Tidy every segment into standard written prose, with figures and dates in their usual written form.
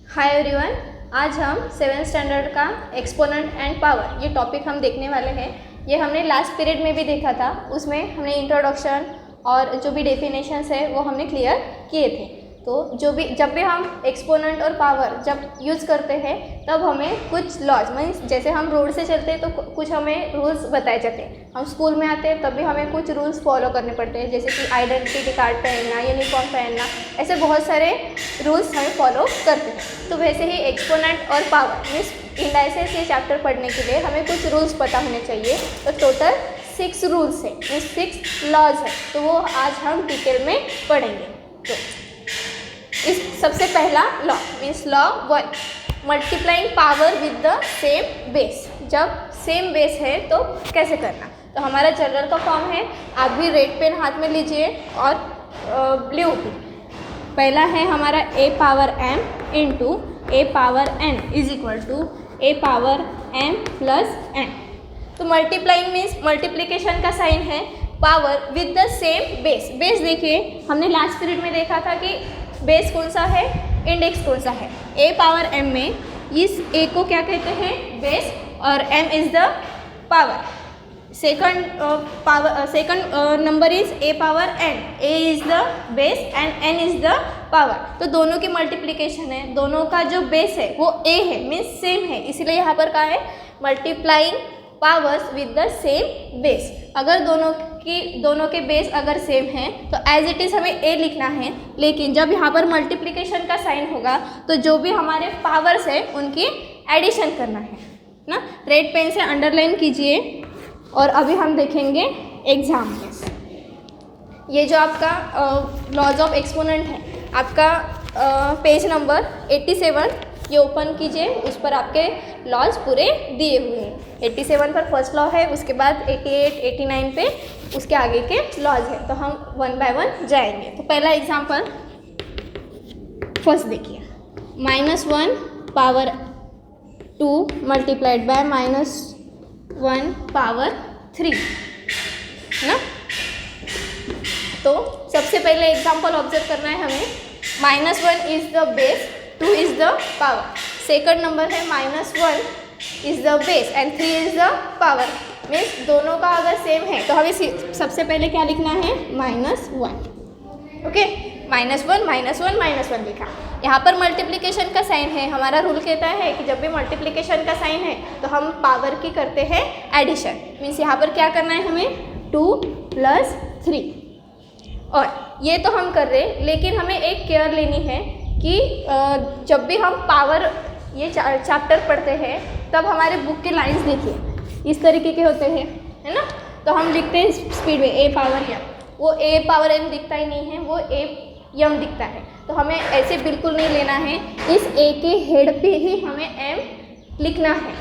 Hi everyone, आज हम 7th standard का एक्सपोनेंट एंड पावर ये टॉपिक हम देखने वाले हैं। ये हमने लास्ट पीरियड में भी देखा था, उसमें हमने इंट्रोडक्शन और जो भी डेफिनेशंस है वो हमने क्लियर किए थे। तो जब भी हम एक्सपोनेंट और पावर जब यूज़ करते हैं तब हमें कुछ लॉज मीन्स जैसे हम रोड से चलते हैं तो कुछ हमें रूल्स बताए जाते हैं। हम स्कूल में आते हैं तब भी हमें कुछ रूल्स फॉलो करने पड़ते हैं, जैसे कि आइडेंटिटी कार्ड पहनना, यूनिफॉर्म पहनना, ऐसे बहुत सारे रूल्स हमें फॉलो करते हैं। तो वैसे ही एक्सपोनेंट और पावर मीन्स इंडाइसेस ये चैप्टर पढ़ने के लिए हमें कुछ रूल्स पता होने चाहिए। तो टोटल 6 रूल्स है मीन्स 6 लॉज है, तो वो आज हम डिटेल में पढ़ेंगे। तो इस सबसे पहला law means law 1, multiplying power with the same base. जब सेम बेस है तो कैसे करना, तो हमारा जनरल का फॉर्म है। आप भी रेड पेन हाथ में लीजिए और ब्लू भी। पहला है हमारा a power m into a power n is equal to a power m plus n। तो मल्टीप्लाइंग मीन्स मल्टीप्लिकेशन का साइन है, power with the same base. Base देखिए, हमने लास्ट पीरियड में देखा था कि बेस कौन सा है, इंडेक्स कौन सा है। a पावर m में इस a को क्या कहते हैं, बेस, और m is the power. Second number is a power n, a is the base and n is the power. तो दोनों की मल्टीप्लिकेशन है, दोनों का जो बेस है वो a है मीन्स सेम है, इसीलिए यहाँ पर क्या है, multiplying powers with the same base. अगर दोनों के बेस अगर सेम हैं तो एज इट इज़ हमें a लिखना है, लेकिन जब यहाँ पर मल्टीप्लिकेशन का साइन होगा तो जो भी हमारे पावर्स है उनकी एडिशन करना है ना। रेड पेन से अंडरलाइन कीजिए और अभी हम देखेंगे एग्जाम्पल्स। ये जो आपका लॉज ऑफ एक्सपोनेंट है, आपका पेज नंबर 87 ये ओपन कीजिए, उस पर आपके लॉज पूरे दिए हुए हैं। 87 पर फर्स्ट लॉ है, उसके बाद 88, 89 पे उसके आगे के लॉज है। तो हम 1 बाय 1 जाएंगे। तो पहला एग्जांपल फर्स्ट देखिए, -1 पावर 2 मल्टीप्लाइड बाय -1 पावर 3 है ना। तो सबसे पहले एग्जांपल ऑब्जर्व करना है हमें। -1 is the base, 2 is the power. Second number है -1 is the base and 3 is the power. Means दोनों का अगर सेम है तो हमें सबसे पहले क्या लिखना है, -1। ओके, -1 लिखा। यहाँ पर मल्टीप्लिकेशन का साइन है, हमारा रूल कहता है कि जब भी मल्टीप्लिकेशन का साइन है तो हम पावर की करते हैं एडिशन। मीन्स यहाँ पर क्या करना है हमें, 2 + 3। और ये तो हम कर रहे, लेकिन हमें एक केयर लेनी है कि जब भी हम पावर ये चैप्टर पढ़ते हैं तब हमारे बुक के लाइंस देखिए इस तरीके के होते हैं, है ना। तो हम लिखते हैं स्पीड में a पावर m, वो a पावर m दिखता ही नहीं है, वो a m दिखता है। तो हमें ऐसे बिल्कुल नहीं लेना है, इस a के हेड पे ही हमें m लिखना है,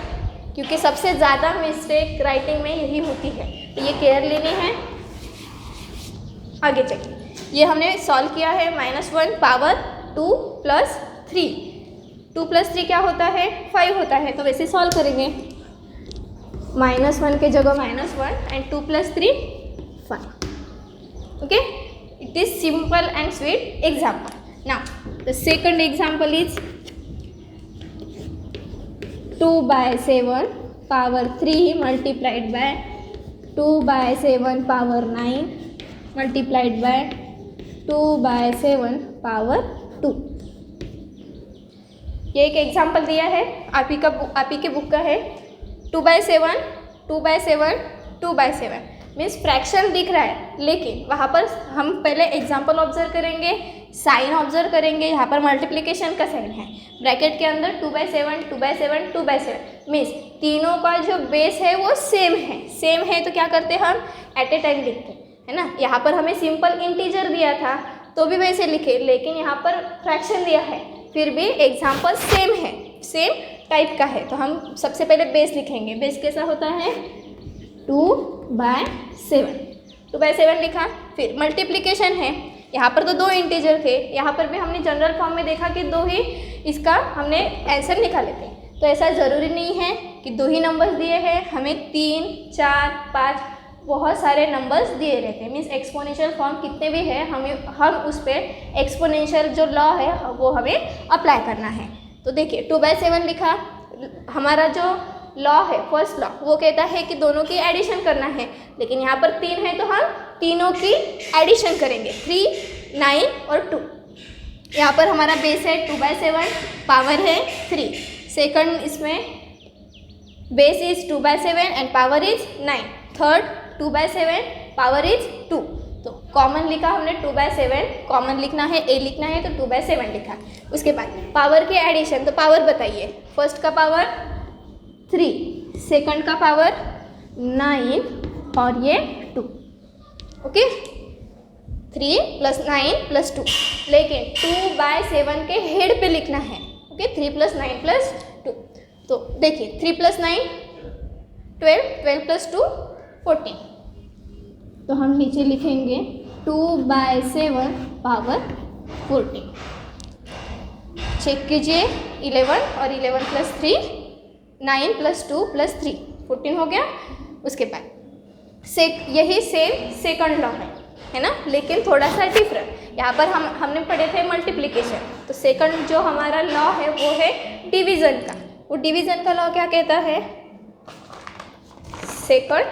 क्योंकि सबसे ज़्यादा मिस्टेक राइटिंग में यही होती है। तो ये केयर लेनी है। आगे चलिए, ये हमने सॉल्व किया है। -1 पावर 2 + 3, 2 + 3 क्या होता है, 5 होता है। तो वैसे सॉल्व करेंगे, -1 के जगह -1 and 2 + 3 5। Okay, it is simple and sweet example. Now the second example is 2/7 power 3 multiplied by 2/7 power 9 multiplied by 2/7 power 2। ये एक एग्जाम्पल दिया है, आप ही के बुक का है। 2/7 2/7 मीन्स फ्रैक्शन दिख रहा है, लेकिन वहाँ पर हम पहले एग्जाम्पल ऑब्जर्व करेंगे, साइन ऑब्जर्व करेंगे। यहाँ पर मल्टीप्लिकेशन का साइन है, ब्रैकेट के अंदर 2/7 मीन्स तीनों का जो बेस है वो सेम है। तो क्या करते हैं हम, एट ए टाइम लिखते हैं, है ना। यहाँ पर हमें सिंपल इंटीजर दिया था तो भी वैसे लिखे, लेकिन यहाँ पर फ्रैक्शन दिया है, फिर भी एग्जाम्पल सेम है, सेम टाइप का है। तो हम सबसे पहले बेस लिखेंगे। बेस कैसा होता है, 2/7 लिखा। फिर मल्टीप्लिकेशन है, यहाँ पर तो 2 इंटीजर थे, यहाँ पर भी हमने जनरल फॉर्म में देखा कि 2 ही इसका हमने आंसर निकाले थे। तो ऐसा ज़रूरी नहीं है कि 2 ही नंबर्स दिए हैं, हमें 3, 4, 5 बहुत सारे नंबर्स दिए रहते हैं। मीन्स एक्सपोनेंशियल फॉर्म कितने भी है, हम उस पर एक्सपोनेंशियल जो लॉ है वो हमें अप्लाई करना है। तो देखिए 2/7 लिखा, हमारा जो लॉ है फर्स्ट लॉ वो कहता है कि दोनों की एडिशन करना है, लेकिन यहाँ पर 3 है तो हम तीनों की एडिशन करेंगे, 3, 9 और 2। यहाँ पर हमारा बेस है 2/7, पावर है 3। सेकंड इसमें base is 2/7 and power is 9। Third 2/7, power is 2। तो कॉमन लिखा हमने 2/7, कॉमन लिखना है, ए लिखना है तो 2/7 लिखा। उसके बाद पावर के एडिशन, तो पावर बताइए, फर्स्ट का पावर 3, सेकंड का पावर 9 और ये 2। ओके, 3 + 9 + 2, लेकिन 2/7 के हेड पे लिखना है। ओके, 3 + 9 + 2। तो देखिए 3 + 9 12, 12 + 2 14। तो हम नीचे लिखेंगे 2/7 पावर 14। चेक कीजिए 11 और 11 + 3 9 + 2 + 3 14 हो गया। उसके बाद यही सेम सेकंड लॉ है ना, लेकिन थोड़ा सा डिफरेंट। यहाँ पर हमने पढ़े थे मल्टीप्लिकेशन, तो सेकंड जो हमारा लॉ है वो है डिवीज़न का। वो डिवीज़न का लॉ क्या कहता है? Second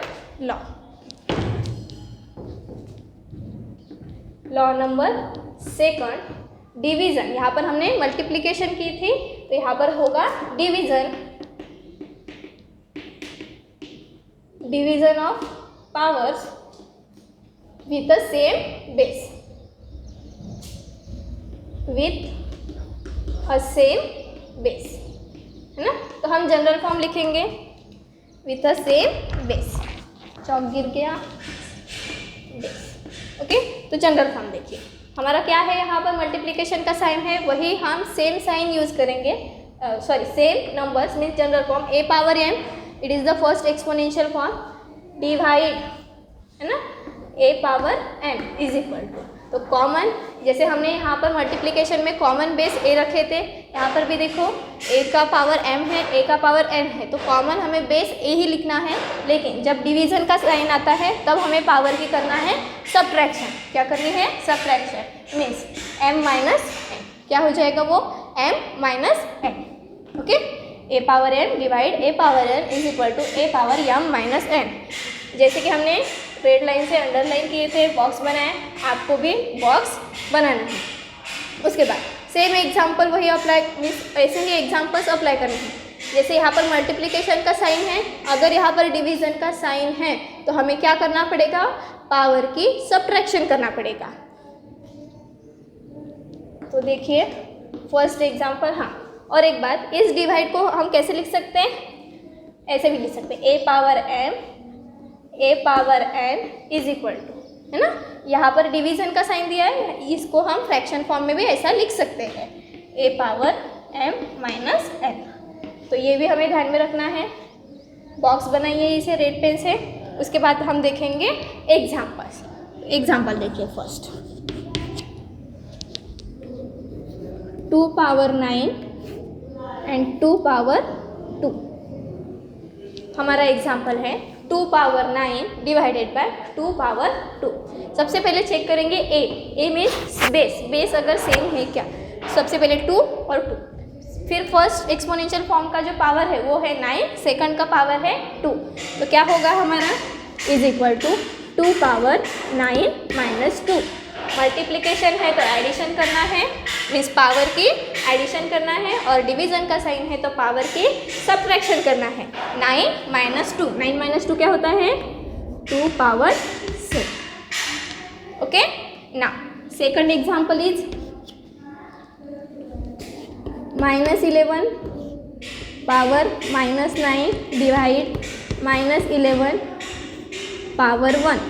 law number second division. यहाँ पर हमने मल्टीप्लिकेशन की थी तो यहाँ पर होगा division of powers with the same base, with a same base, है ना। तो हम जनरल फॉर्म लिखेंगे विथ अ सेम बेस। चौक गिर गया, बेस। ओके, तो जनरल फॉर्म देखिए हमारा क्या है, यहाँ पर मल्टीप्लिकेशन का साइन है, वही हम सेम साइन यूज़ करेंगे, same numbers means general form a power m, it is the first exponential form, divide, है ना, a power m is equal to, तो कॉमन, जैसे हमने यहाँ पर मल्टीप्लिकेशन में कॉमन बेस a रखे थे, यहाँ पर भी देखो a का पावर m है, a का पावर n है, तो कॉमन हमें बेस a ही लिखना है। लेकिन जब डिवीज़न का साइन आता है तब हमें पावर की करना है सब्ट्रैक्शन। क्या करनी है? सब्ट्रैक्शन, मीन्स m - n, क्या हो जाएगा वो? m - n। Okay, a power n divide a power n is equal to a power m - n। जैसे कि हमने रेड लाइन से अंडरलाइन किए थे, बॉक्स बनाए, आपको भी बॉक्स बनाना है। उसके बाद सेम एग्जाम्पल वही अप्लाई, मीन्स ऐसे ही एग्जाम्पल्स अप्लाई करने हैं। जैसे यहाँ पर मल्टीप्लिकेशन का साइन है, अगर यहाँ पर डिवीज़न का साइन है तो हमें क्या करना पड़ेगा? पावर की सब्ट्रैक्शन करना पड़ेगा। तो देखिए फर्स्ट एग्जाम्पल, हाँ, और एक बात, इस डिवाइड को हम कैसे लिख सकते हैं? ऐसे भी लिख सकते हैं, a power n is equal to, है ना, यहाँ पर डिवीज़न का साइन दिया है, इसको हम फ्रैक्शन फॉर्म में भी ऐसा लिख सकते हैं, a पावर m - n। तो ये भी हमें ध्यान में रखना है। बॉक्स बनाइए इसे रेड पेन से। उसके बाद हम देखेंगे एग्जाम्पल्स। एग्जाम्पल देखिए फर्स्ट, 2 पावर 9 एंड 2 पावर 2। हमारा एग्जाम्पल है 2 पावर 9 डिवाइडेड बाय 2 पावर 2। सबसे पहले चेक करेंगे a मीन्स बेस अगर सेम है क्या। सबसे पहले 2 और 2, फिर फर्स्ट एक्सपोनेंशियल फॉर्म का जो पावर है वो है 9, सेकंड का पावर है 2, तो क्या होगा हमारा? Is equal to 2 power 9 - 2। Multiplication है तो एडिशन करना है, मीन्स पावर की एडिशन करना है, और डिवीज़न का साइन है तो पावर की सब्ट्रैक्शन करना है। 9 - 2, 9 - 2 क्या होता है? 2 पावर 6। ओके, ना second example is -11 power -9 divide -11 power 1।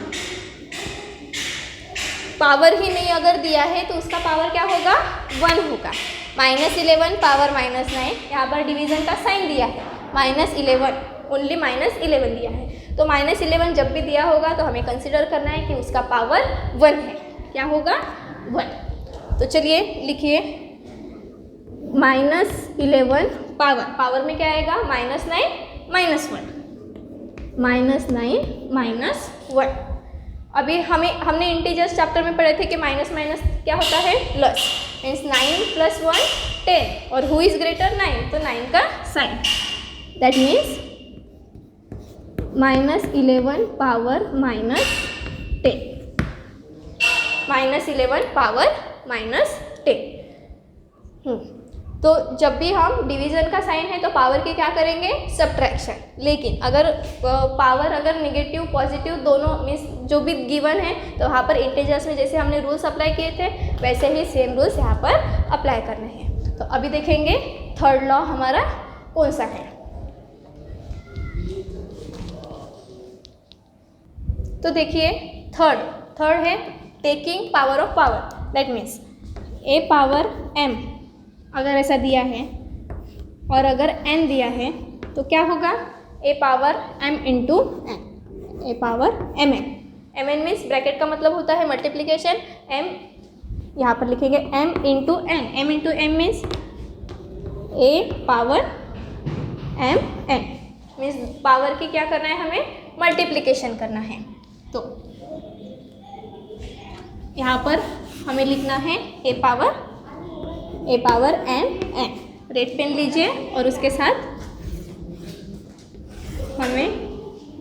Power ही नहीं अगर दिया है तो उसका पावर क्या होगा? 1 होगा। -11 पावर -9, यहाँ पर डिवीज़न का साइन दिया है, -11, ओनली -11 दिया है, तो -11 जब भी दिया होगा तो हमें कंसिडर करना है कि उसका पावर 1 है। क्या होगा? 1। तो चलिए लिखिए, -11 पावर में क्या आएगा? -9 -1, -9 - 1। अभी हमने इंटीजर्स चैप्टर में पढ़े थे कि माइनस क्या होता है? प्लस, मीन्स 9 + 1 10 और हु इज़ ग्रेटर 9, तो 9 का sign, that means -11 power -10, -11 power -10। तो जब भी हम डिवीज़न का साइन है तो पावर के क्या करेंगे, सब्ट्रैक्शन। लेकिन अगर पावर अगर नेगेटिव पॉजिटिव दोनों मीन्स जो भी गिवन है तो वहाँ पर इंटीजर्स में जैसे हमने रूल्स अप्लाई किए थे वैसे ही सेम रूल्स यहाँ पर अप्लाई करने हैं। तो अभी देखेंगे थर्ड लॉ हमारा कौन सा है। तो देखिए थर्ड है taking power of power, that means a power m अगर ऐसा दिया है और अगर n दिया है तो क्या होगा, a power m into n, a power mn। mn means bracket का मतलब होता है मल्टीप्लिकेशन, m यहाँ पर लिखेंगे m into n, m into m means a power m n, means power की क्या करना है, हमें मल्टीप्लिकेशन करना है। तो यहाँ पर हमें लिखना है a power n। Red pen लीजिए और उसके साथ हमें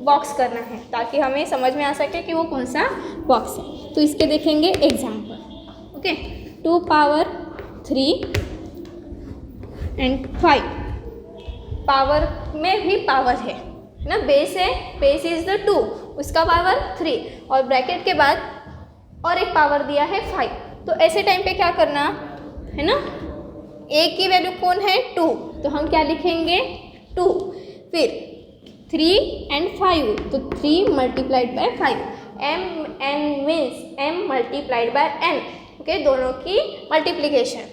बॉक्स करना है ताकि हमें समझ में आ सके कि वो कौन सा बॉक्स है। तो इसके देखेंगे example. Okay, 2 power 3 and 5, power में भी पावर है ना, बेस है, बेस इज द 2, उसका पावर 3 और ब्रैकेट के बाद और एक पावर दिया है 5। तो ऐसे टाइम पे क्या करना है ना, a की वैल्यू कौन है 2, तो हम क्या लिखेंगे 2, फिर 3 एंड 5 तो 3 multiplied by 5, m n means m multiplied bye n। Okay, दोनों की मल्टीप्लिकेशन,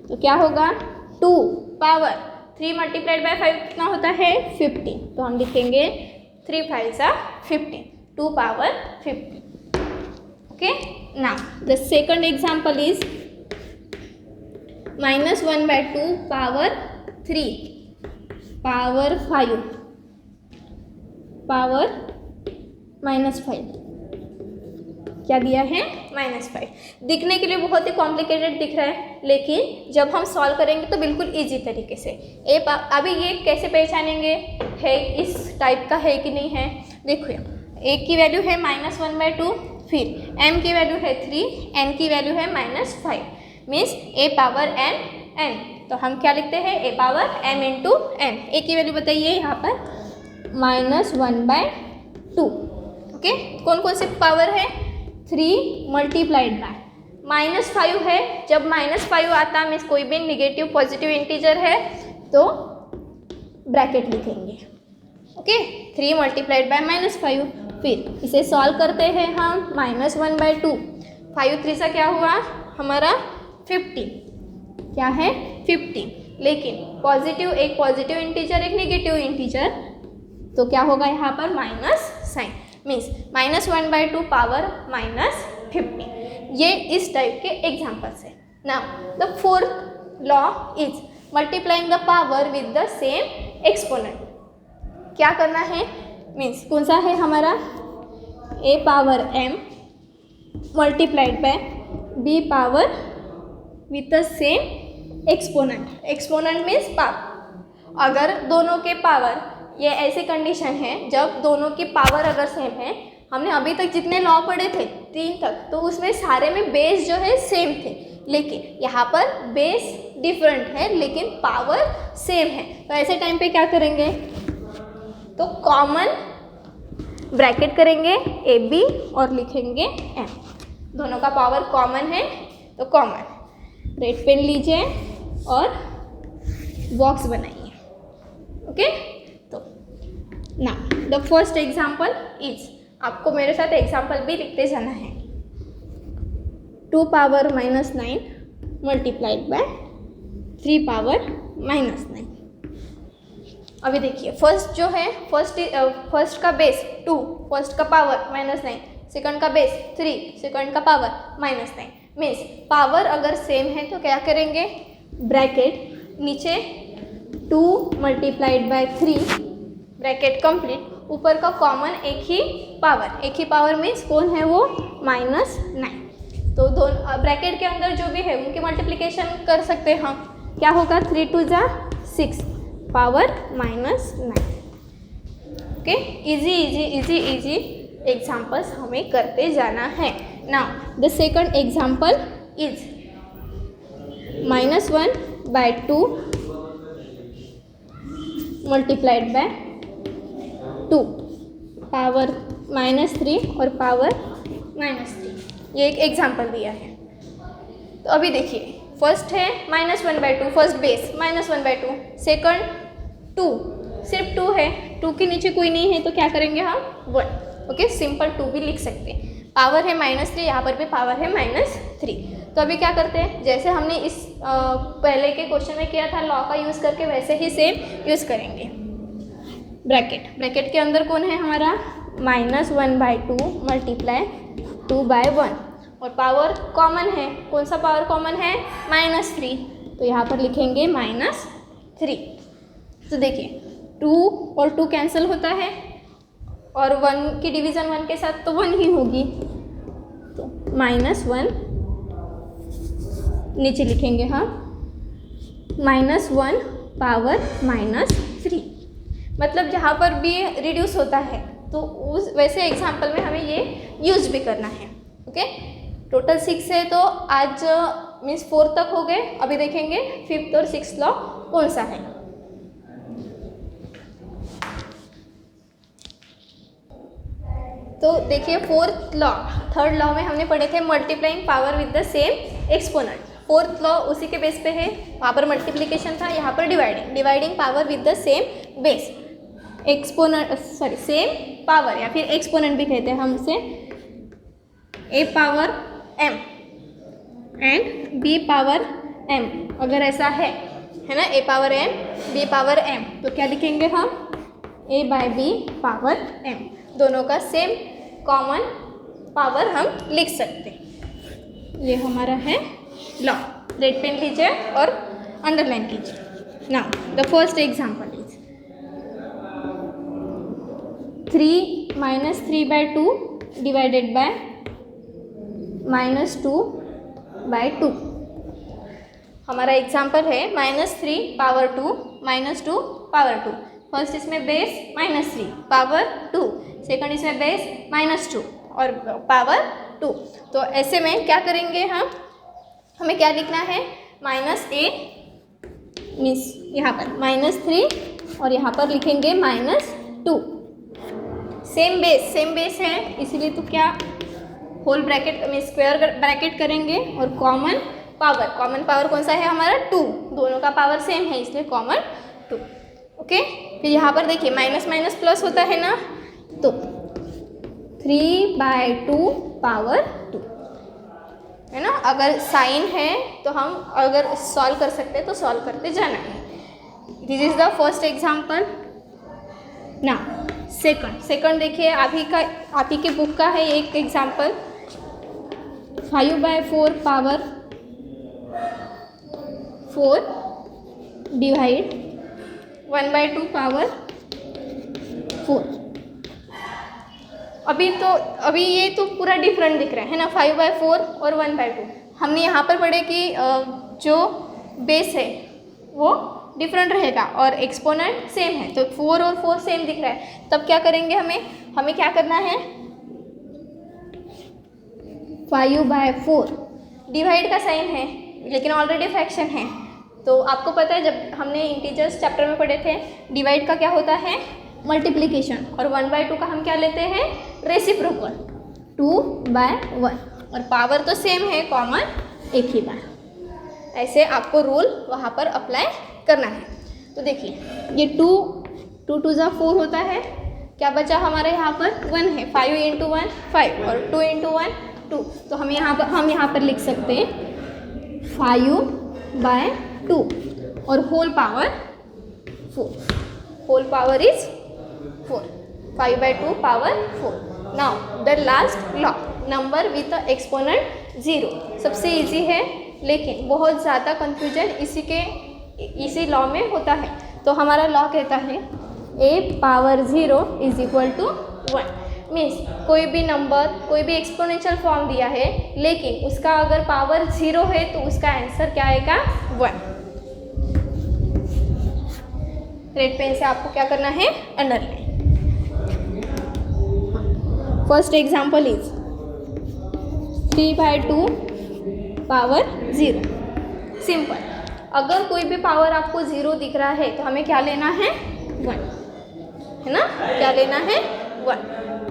तो क्या होगा 2 पावर 3 मल्टीप्लाइड बाय 5 कितना होता है 15, तो हम लिखेंगे 3 5 15, 2 power 15। Okay, now the second example is -1 by 2 power 3 power 5 power -5, क्या दिया है -5। दिखने के लिए बहुत ही कॉम्प्लिकेटेड दिख रहा है, लेकिन जब हम सॉल्व करेंगे तो बिल्कुल इजी तरीके से। अभी ये कैसे पहचानेंगे है इस टाइप का है कि नहीं है, देखो a की वैल्यू है -1 by 2, फिर m की वैल्यू है 3, n की वैल्यू है -5, मीन्स a पावर n। तो हम क्या लिखते हैं a power m into n। a की वैल्यू बताइए यहाँ पर -1 by 2। ओके, कौन कौन से पावर है, 3 मल्टीप्लाइड बाय -5 है, जब -5 आता मीन्स कोई भी नेगेटिव पॉजिटिव इंटीजर है तो ब्रैकेट लिखेंगे। ओके, 3 मल्टीप्लाइड बाय -5, फिर इसे सॉल्व करते हैं हम -1 by 2, 5 3 सा क्या हुआ हमारा 50, क्या है 50, लेकिन पॉजिटिव एक पॉजिटिव इंटीजर एक नेगेटिव इंटीजर, तो क्या होगा यहाँ पर minus sign, means -1 by 2 power -50। ये इस टाइप के एग्जाम्पल्स है। Now the fourth law is multiplying the power with the same exponent. क्या करना है, मीन्स कौन सा है हमारा a power m multiplied by b power with the same exponent. Exponent means power. अगर दोनों के पावर, ये ऐसी कंडीशन है जब दोनों की पावर अगर सेम है, हमने अभी तक जितने लॉ पढ़े थे 3 तक, तो उसमें सारे में बेस जो है सेम थे, लेकिन यहाँ पर बेस डिफरेंट है लेकिन पावर सेम है। तो ऐसे टाइम पे क्या करेंगे, तो कॉमन ब्रैकेट करेंगे ए बी और लिखेंगे m। दोनों का पावर कॉमन है तो कॉमन। रेड पेन लीजिए और बॉक्स बनाइए। ओके, तो ना द फर्स्ट एग्जाम्पल इज, आपको मेरे साथ एग्जाम्पल भी लिखते जाना है। 2 पावर -9 मल्टीप्लाइड बाय 3 पावर -9। अभी देखिए फर्स्ट जो है, फर्स्ट का बेस 2, फर्स्ट का पावर -9, सेकंड का बेस 3, सेकंड का पावर -9। मीन्स पावर अगर सेम है तो क्या करेंगे, ब्रैकेट नीचे 2 मल्टीप्लाइड बाय 3 ब्रैकेट कंप्लीट, ऊपर का कॉमन एक ही पावर मीन्स कौन है वो -9। तो दोनों ब्रैकेट के अंदर जो भी है उनकी मल्टीप्लिकेशन कर सकते हैं हम, क्या होगा 3 2 जा 6 power -9। Okay, easy easy easy easy examples हमें करते जाना है। Now the second example is -1/2 multiplied by 2 power -3 और पावर -3। ये एक एग्जाम्पल दिया है। तो अभी देखिए, फर्स्ट है -1/2, फर्स्ट बेस -1/2, सेकंड 2, सिर्फ 2 है, 2 के नीचे कोई नहीं है तो क्या करेंगे हम 1। ओके, सिंपल 2 भी लिख सकते हैं। पावर है -3, यहाँ पर भी पावर है -3। तो अभी क्या करते हैं, जैसे हमने इस पहले के क्वेश्चन में किया था लॉ का यूज़ करके, वैसे ही सेम यूज़ करेंगे। ब्रैकेट के अंदर कौन है हमारा -1/2 मल्टीप्लाई 2/1 और पावर कॉमन है। कौन सा पावर कॉमन है -3, तो यहाँ पर लिखेंगे -3। तो देखिए 2 और 2 कैंसिल होता है और 1 की डिवीज़न 1 के साथ तो 1 ही होगी, तो -1 नीचे लिखेंगे हम -1 पावर -3। मतलब जहाँ पर भी रिड्यूस होता है तो उस वैसे एग्जाम्पल में हमें ये यूज भी करना है। ओके, टोटल 6 है तो आज मीन्स 4 तक हो गए। अभी देखेंगे 5th और 6th लॉ कौन सा है। तो देखिए 4th लॉ, 3rd लॉ में हमने पढ़े थे multiplying power with the same exponent. 4th law उसी के बेस पे है, वहाँ पर मल्टीप्लिकेशन था, यहाँ पर dividing power with the same base, exponent same power या फिर एक्सपोनेंट भी कहते हैं हम उसे, a power m and b power m। अगर ऐसा है ना, a power m b power m, तो क्या लिखेंगे हम a/b पावर m। दोनों का सेम कॉमन पावर हम लिख सकते हैं। ये हमारा है लॉ। रेड पेन लीजिए और अंडरलाइन कीजिए। Now the first example is 3 -3/2 divided by -2/2। हमारा एग्जाम्पल है -3 पावर 2 -2 पावर 2। फर्स्ट इसमें बेस -3 पावर 2, सेकंड इसमें बेस -2 और पावर 2। तो ऐसे में क्या करेंगे हम, हमें क्या लिखना है -a मीन्स यहाँ पर -3 और यहाँ पर लिखेंगे -2। सेम बेस है इसीलिए तो क्या होल ब्रैकेट में स्क्वायर ब्रैकेट करेंगे और कॉमन पावर कौन सा है हमारा 2। दोनों का पावर सेम है इसलिए कॉमन 2। ओके, फिर यहाँ पर देखिए माइनस माइनस प्लस होता है ना, तो 3/2 पावर 2 है ना। अगर साइन है तो हम अगर सॉल्व कर सकते हैं तो सॉल्व करते जाना है। This is the first example. ना सेकंड देखिए, आप ही के बुक का है एक एग्जाम्पल। 5/4 power 4 divide 1/2 power 4। अभी ये तो पूरा डिफरेंट दिख रहा है ना, 5/4 और 1/2। हमने यहाँ पर पढ़े कि जो बेस है वो डिफरेंट रहेगा और एक्सपोनेंट सेम है, तो 4 और 4 सेम दिख रहा है। तब क्या करेंगे, हमें क्या करना है, 5/4 डिवाइड का साइन है लेकिन ऑलरेडी फ्रैक्शन है। तो आपको पता है जब हमने इंटीजर्स चैप्टर में पढ़े थे, डिवाइड का क्या होता है मल्टीप्लिकेशन, और 1/2 का हम क्या लेते हैं रेसिप्रोकल 2/1, और पावर तो सेम है कॉमन एक ही बार। ऐसे आपको रूल वहाँ पर अप्लाई करना है। तो देखिए ये 2 2 जा 4 होता है, क्या बचा हमारे यहाँ पर 1 है, 5 × 1 5 और 2 × 1 2। तो हम यहाँ पर लिख सकते हैं 5/2 और whole power 4, whole power is 4, 5/2 power 4। Now the last law, number with exponent 0। सबसे इजी है लेकिन बहुत ज़्यादा कंफ्यूजन इसी लॉ में होता है। तो हमारा लॉ कहता है a/0 = 1। मीन्स कोई भी नंबर, कोई भी एक्सपोनेंशियल फॉर्म दिया है लेकिन उसका अगर पावर 0 है तो उसका आंसर क्या आएगा 1। रेड पेन से आपको क्या करना है, underline. First example is 3/2 power 0। Simple, अगर कोई भी पावर आपको 0 दिख रहा है तो हमें क्या लेना है, 1, है ना, क्या लेना है, 1।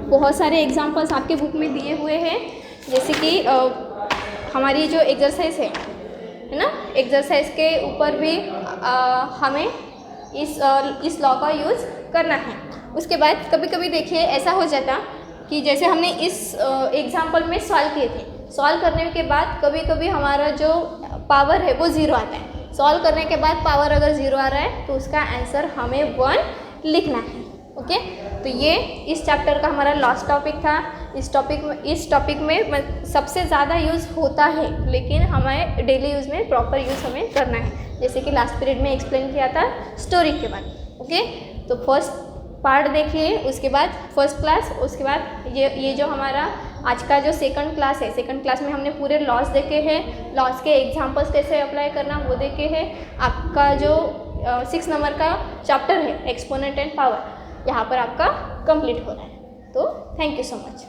बहुत सारे एग्जाम्पल्स आपके बुक में दिए हुए हैं, जैसे कि हमारी जो एक्सरसाइज है ना, एक्सरसाइज के ऊपर भी हमें इस लॉ का यूज़ करना है। उसके बाद कभी कभी देखिए ऐसा हो जाता कि जैसे हमने इस एग्जाम्पल में सॉल्व किए थे, सॉल्व करने के बाद कभी कभी हमारा जो पावर है वो 0 आता है। सॉल्व करने के बाद पावर अगर 0 आ रहा है तो उसका आंसर हमें 1 लिखना है। ओके, तो ये इस चैप्टर का हमारा लास्ट टॉपिक था। इस टॉपिक में सबसे ज़्यादा यूज़ होता है, लेकिन हमें डेली यूज़ में प्रॉपर यूज़ हमें करना है, जैसे कि लास्ट पीरियड में एक्सप्लेन किया था स्टोरी के बाद। ओके, तो फर्स्ट पार्ट देखिए, उसके बाद फर्स्ट क्लास, उसके बाद ये जो हमारा आज का जो सेकंड क्लास है, सेकंड क्लास में हमने पूरे लॉस देखे हैं, लॉस के एग्जांपल्स कैसे अप्लाई करना वो देखे हैं। आपका जो 6 नंबर का चैप्टर है एक्सपोनेंट एंड पावर, यहाँ पर आपका कंप्लीट हो रहा है। तो थैंक यू सो मच।